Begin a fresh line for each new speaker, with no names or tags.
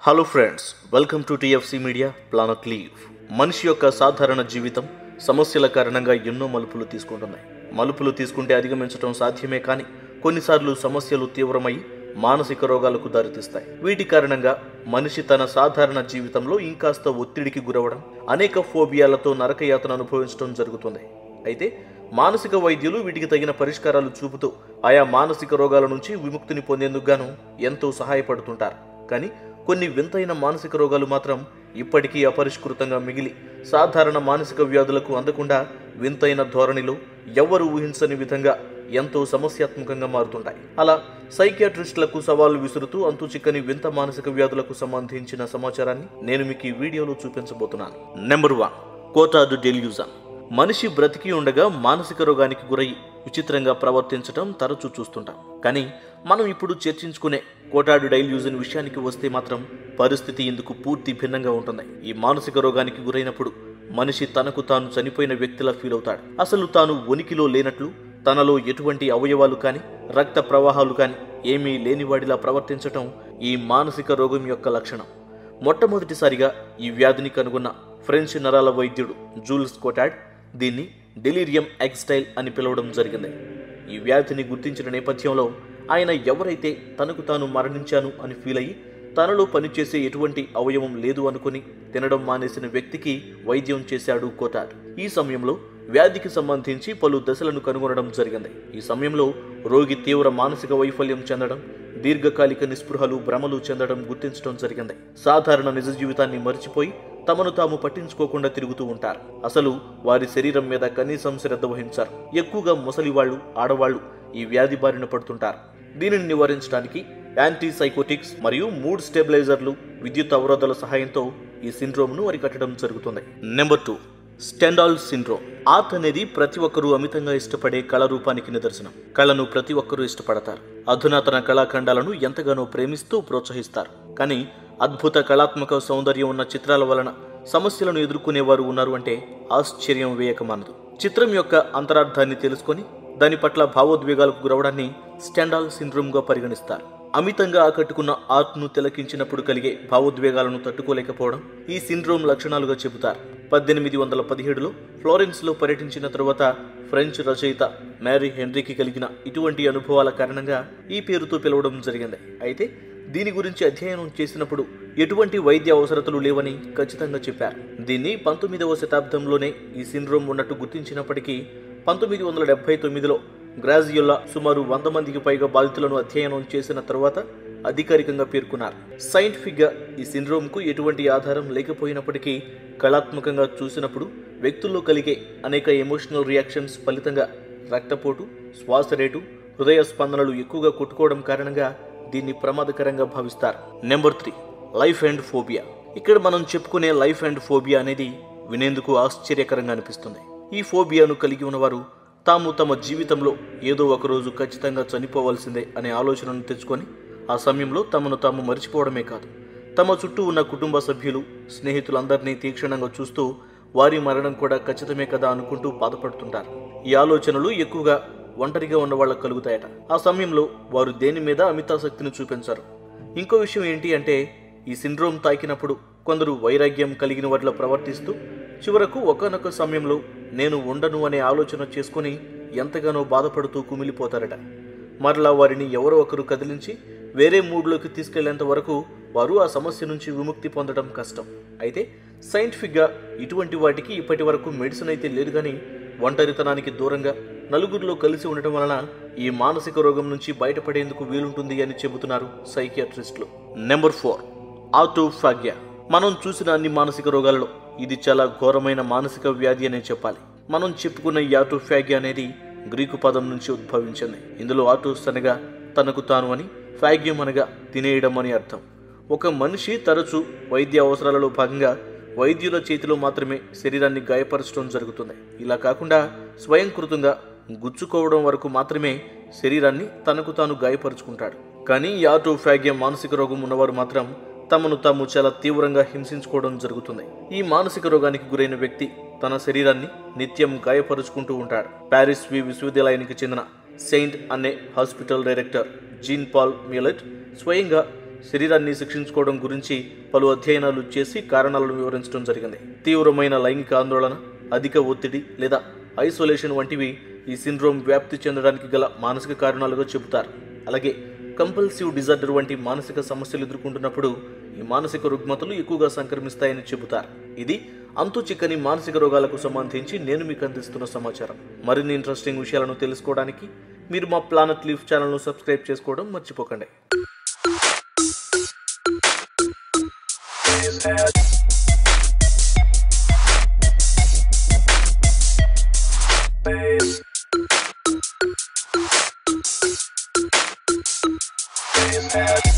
Hello friends, welcome to TFC media planet leave. మనిషి యొక్క సాధారణ జీవితం సమస్యల కారణంగా ఎన్నో మలుపులు తీసుకుంటున్నాయి. మలుపులు తీసుకుంటే అధిగమించడం సాధ్యమే, కానీ కొన్నిసార్లు సమస్యలు తీవ్రమై మానసిక రోగాలకు దారితీస్తాయి. వీటి కారణంగా మనిషి తన సాధారణ జీవితంలో ఇంకాస్త ఒత్తిడికి గురవడం, అనేక ఫోబియాలతో నరకయాతన అనుభవించడం జరుగుతుంది. అయితే మానసిక వైద్యులు వీటికి తగిన పరిష్కారాలు చూపుతూ ఆయా మానసిక రోగాల నుంచి విముక్తిని పొందేందుకు గాను ఎంతో సహాయపడుతుంటారు. కానీ కొన్ని వింతైన మానసిక రోగాలు మాత్రం ఇప్పటికీ అపరిష్కృతంగా మిగిలి సాధారణ మానసిక వ్యాధులకు అందకుండా వింతైన ధోరణిలో ఎవ్వరూ ఊహించని విధంగా ఎంతో సమస్యాత్మకంగా మారుతుంటాయి. అలా సైకియాట్రిస్టులకు సవాళ్లు విసురుతూ అంతు చిక్కని వింత మానసిక వ్యాధులకు సంబంధించిన సమాచారాన్ని నేను మీకు ఈ వీడియోలో చూపించబోతున్నాను. Number 1, Cotard delusion. మనిషి బ్రతికి ఉండగా మానసిక రోగానికి గురై విచిత్రంగా ప్రవర్తించడం తరచూ చూస్తుంటాం. కానీ మనం ఇప్పుడు చర్చించుకునే కోటార్డ్ డెల్యూజన్ విషయానికి వస్తే మాత్రం పరిస్థితి ఇందుకు పూర్తి భిన్నంగా ఉంటుంది. ఈ మానసిక రోగానికి గురైనప్పుడు మనిషి తనకు తాను చనిపోయిన వ్యక్తిలా ఫీల్ అవుతాడు. అసలు తాను ఉనికిలో లేనట్లు, తనలో ఎటువంటి అవయవాలు కానీ రక్త ప్రవాహాలు కానీ ఏమీ లేనివాడిలా ప్రవర్తించటం ఈ మానసిక రోగం యొక్క లక్షణం. మొట్టమొదటిసారిగా ఈ వ్యాధిని కనుగొన్న ఫ్రెంచ్ నరాల వైద్యుడు జూల్స్ కోటార్డ్ దీన్ని డెలీరియం ఎక్స్టైల్ అని పిలవడం జరిగింది. ఈ వ్యాధిని గుర్తించిన నేపథ్యంలో ఆయన ఎవరైతే తనకు తాను మరణించాను అని ఫీల్ అయ్యి తనలో పనిచేసే ఎటువంటి అవయవం లేదు అనుకుని తినడం మానేసిన వ్యక్తికి వైద్యం చేశాడు కోటార్డ్. ఈ సమయంలో వ్యాధికి సంబంధించి పలు దశలను కనుగొనడం జరిగింది. ఈ సమయంలో రోగి తీవ్ర మానసిక వైఫల్యం చెందడం, దీర్ఘకాలిక నిస్పృహలు, భ్రమలు చెందడం గుర్తించడం జరిగింది. సాధారణ నిజ జీవితాన్ని మరిచిపోయి తమను తాము పట్టించుకోకుండా తిరుగుతూ ఉంటారు. అసలు వారి శరీరం మీద కనీసం శ్రద్ధ వహించారు. ఎక్కువగా ముసలివాళ్లు, ఆడవాళ్లు ఈ వ్యాధి బారిన పడుతుంటారు. దీనిని నివారించడానికి యాంటీసైకోటిక్స్ మరియు మూడ్ స్టెబిలైజర్లు, విద్యుత్ అవరోధాల సహాయంతో ఈ సిండ్రోమ్ను అరికట్టడం జరుగుతుంది. Number 2, స్టెండాల్ syndrome. ఆర్ట్ అనేది ప్రతి ఒక్కరూ అమితంగా ఇష్టపడే కళారూపానికి నిదర్శనం. కళను ప్రతి ఒక్కరూ ఇష్టపడతారు. అధునాతన కళాఖండాలను ఎంతగానో ప్రేమిస్తూ ప్రోత్సహిస్తారు. కానీ అద్భుత కళాత్మక సౌందర్యం ఉన్న చిత్రాల వలన సమస్యలను ఎదుర్కొనేవారు ఉన్నారు అంటే ఆశ్చర్యం వేయకమానదు. చిత్రం యొక్క అంతరార్థాన్ని తెలుసుకొని దాని పట్ల భావోద్వేగాలకు గురవడాన్ని స్టెండాల్ సిండ్రోమ్గా పరిగణిస్తారు. అమితంగా ఆకట్టుకున్న ఆర్ట్ను తిలకించినప్పుడు కలిగే భావోద్వేగాలను తట్టుకోలేకపోవడం ఈ సిండ్రోమ్ లక్షణాలుగా చెబుతారు. 1817లో ఫ్లోరెన్స్లో పర్యటించిన తరువాత ఫ్రెంచ్ రచయిత మ్యారీ హెన్రీకి కలిగిన ఇటువంటి అనుభవాల కారణంగా ఈ పేరుతో పిలవడం జరిగింది. అయితే దీని గురించి అధ్యయనం చేసినప్పుడు ఎటువంటి వైద్య అవసరతలు లేవని ఖచ్చితంగా చెప్పారు. దీన్ని 19వ శతాబ్దంలోనే ఈ సిండ్రోమ్ ఉన్నట్టు గుర్తించినప్పటికీ 1979లో గ్రాజియోలా సుమారు 100 మందికి పైగా బాధితులను అధ్యయనం చేసిన తర్వాత అధికారికంగా పేర్కొన్నారు. సైంటిఫిక్గా ఈ సిండ్రోమ్కు ఎటువంటి ఆధారం లేకపోయినప్పటికీ కళాత్మకంగా చూసినప్పుడు వ్యక్తుల్లో కలిగే అనేక ఎమోషనల్ రియాక్షన్స్ ఫలితంగా రక్తపోటు, శ్వాస రేటు, హృదయ స్పందనలు ఎక్కువగా కొట్టుకోవడం కారణంగా దీన్ని ప్రమాదకరంగా భావిస్తారు. Number 3, life and phobia. ఇక్కడ మనం చెప్పుకునే లైఫ్ అండ్ ఫోబియా అనేది వినేందుకు ఆశ్చర్యకరంగా అనిపిస్తుంది. ఈ ఫోబియాను కలిగి ఉన్నవారు తాము తమ జీవితంలో ఏదో ఒకరోజు ఖచ్చితంగా చనిపోవాల్సిందే అనే ఆలోచనను తెచ్చుకొని ఆ సమయంలో తమను తాము మరిచిపోవడమే కాదు, తమ చుట్టూ ఉన్న కుటుంబ సభ్యులు, స్నేహితులందరినీ తీక్షణంగా చూస్తూ వారి మరణం కూడా ఖచ్చితమే కదా అనుకుంటూ బాధపడుతుంటారు. ఈ ఆలోచనలు ఎక్కువగా ఒంటరిగా ఉన్న వాళ్ళకు కలుగుతాయట. ఆ సమయంలో వారు దేని మీద అమితాసక్తిని చూపించారు. ఇంకో విషయం ఏంటి అంటే ఈ సిండ్రోమ్ తాకినప్పుడు కొందరు వైరాగ్యం కలిగిన వారిలో ప్రవర్తిస్తూ చివరకు ఒకానొక సమయంలో నేను ఉండను అనే ఆలోచన చేసుకుని ఎంతగానో బాధపడుతూ కుమిలిపోతారట. మరలా వారిని ఎవరో ఒకరు కదిలించి వేరే మూడ్లోకి తీసుకెళ్లేంత వరకు వారు ఆ సమస్య నుంచి విముక్తి పొందడం కష్టం. అయితే సైంటిఫిక్గా ఇటువంటి వాటికి ఇప్పటి వరకు మెడిసిన్ అయితే లేదు, కానీ ఒంటరితనానికి దూరంగా నలుగురిలో కలిసి ఉండటం వలన ఈ మానసిక రోగం నుంచి బయటపడేందుకు వీలుంటుంది అని చెబుతున్నారు సైకియాట్రిస్టులు. నెంబర్ 4, ఆటోఫాగియా. మనం చూసిన అన్ని మానసిక రోగాలలో ఇది చాలా ఘోరమైన మానసిక వ్యాధి అనే చెప్పాలి. మనం చెప్పుకున్న ఈ ఆటోఫాగియా అనేది గ్రీకు పదం నుంచి ఉద్భవించింది. ఇందులో ఆటోస్ అనగా తనకు తాను అని, ఫాగ్యం అనగా తినేయడం అని అర్థం. ఒక మనిషి తరచూ వైద్య అవసరాలలో భాగంగా వైద్యుల చేతిలో మాత్రమే శరీరాన్ని గాయపరచడం జరుగుతుంది. ఇలా కాకుండా స్వయంకృతంగా గుచ్చుకోవడం వరకు మాత్రమే శరీరాన్ని తనకు తాను గాయపరుచుకుంటాడు. కానీ ఈ ఆటోఫాగియా మానసిక రోగం ఉన్నవారు మాత్రం తమను తాము చాలా తీవ్రంగా హింసించుకోవడం జరుగుతుంది. ఈ మానసిక రోగానికి గురైన వ్యక్తి తన శరీరాన్ని నిత్యం గాయపరుచుకుంటూ ఉంటాడు. పారిస్ విశ్వవిద్యాలయానికి చెందిన సెయింట్ అనే హాస్పిటల్ డైరెక్టర్ జీన్ పాల్ మ్యూలెట్ స్వయంగా శరీరాన్ని శిక్షించుకోవడం గురించి పలు అధ్యయనాలు చేసి కారణాలను వివరించడం జరిగింది. తీవ్రమైన లైంగిక ఆందోళన, అధిక ఒత్తిడి లేదా ఐసోలేషన్ వంటివి ఈ సిండ్రోమ్ వ్యాప్తి చెందడానికి గల మానసిక కారణాలుగా చెబుతారు. అలాగే కంపల్సివ్ డిజార్డర్ వంటి మానసిక సమస్యలు ఎదుర్కొంటున్నప్పుడు ఈ మానసిక రుగ్మతలు ఎక్కువగా సంక్రమిస్తాయని చెబుతారు. ఇది అంతు చిక్కని మానసిక రోగాలకు సంబంధించి నేను మీకు అందిస్తున్న సమాచారం. మరిన్ని ఇంట్రెస్టింగ్ విషయాలను తెలుసుకోవడానికి మీరు మా ప్లానెట్ లీఫ్ ఛానల్ను సబ్స్క్రైబ్ చేసుకోవడం మర్చిపోకండి. Base.